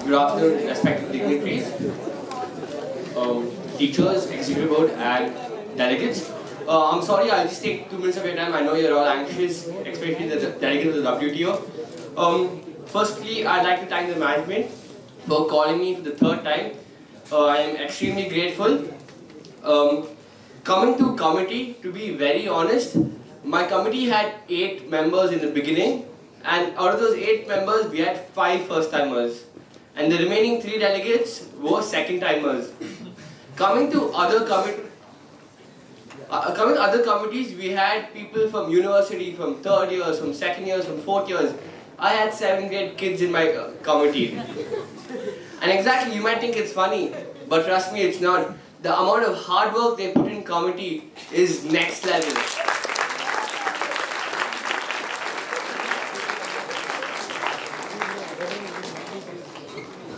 Good afternoon, respected dignitaries, teachers, executive board, and delegates. I'm sorry, I'll just take 2 minutes of your time. I know you're all anxious, especially the delegate of the WTO. Firstly, I'd like to thank the management for calling me for the third time. I am extremely grateful. Coming to committee, to be very honest, my committee had 8 members in the beginning, and out of those 8 members, we had 5 first-timers, and the remaining 3 delegates were second-timers. Coming to other committees, we had people from university, from 3rd years, from 2nd years, from 4th years. I had 7th grade kids in my committee. And exactly, you might think it's funny, but trust me, it's not. The amount of hard work they put in committee is next level.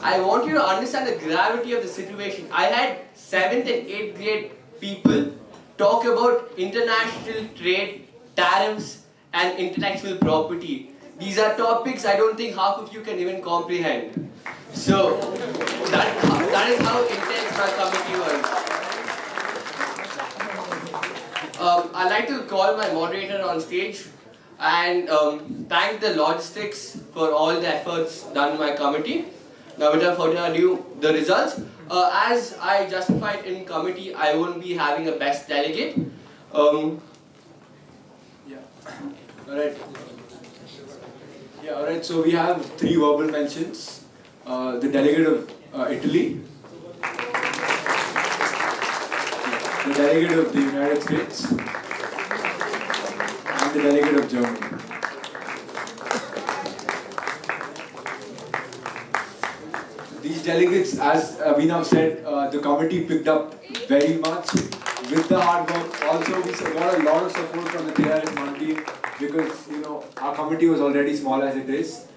I want you to understand the gravity of the situation. I had 7th and 8th grade people talk about international trade, tariffs, and intellectual property. These are topics I don't think half of you can even comprehend. So, that is how intense my committee was. I'd like to call my moderator on stage and thank the logistics for all the efforts done in my committee. Now, without further ado, the results. As I justified in committee, I won't be having a best delegate. Alright. Yeah, alright, so we have 3 verbal mentions. The delegate of Italy, the delegate of the United States, and the delegate of Germany. These delegates, as Abhinav said, the committee picked up very much with the hard work. Also, we got a lot of support from the JIRS MUN team because, our committee was already small as it is.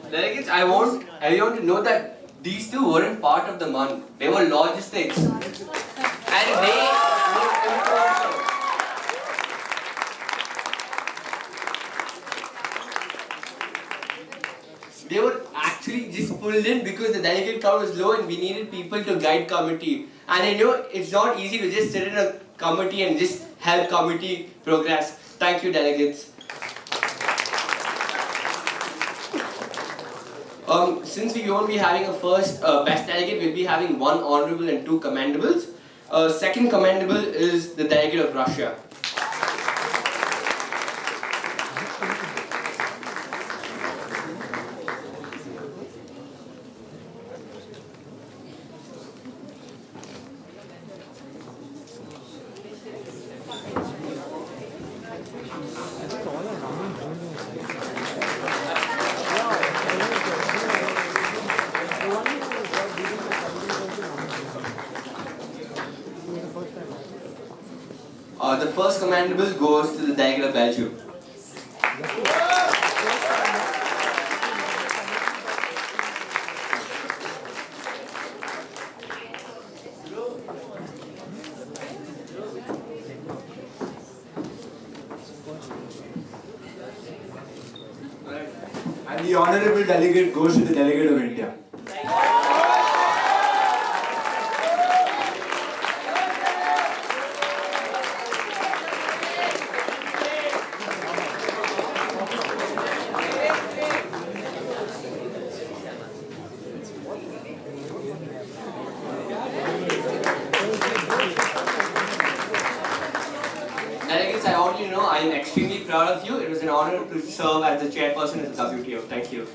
Delegates, I want everyone to know that these 2 weren't part of the MUN. They were logistics. And they were important. They were actually just pulled in because the delegate count was low and we needed people to guide committee. And I know it's not easy to just sit in a committee and just help committee progress. Thank you, delegates. Since we won't be having a first best delegate, we'll be having 1 honorable and 2 commendables. Second commendable is the delegate of Russia. The first commendable goes to the delegate of Belgium. And the honorable delegate goes to the delegate of India. Delegates, I want you to know I am extremely proud of you. It was an honor to serve as the chairperson of the WTO. Thank you.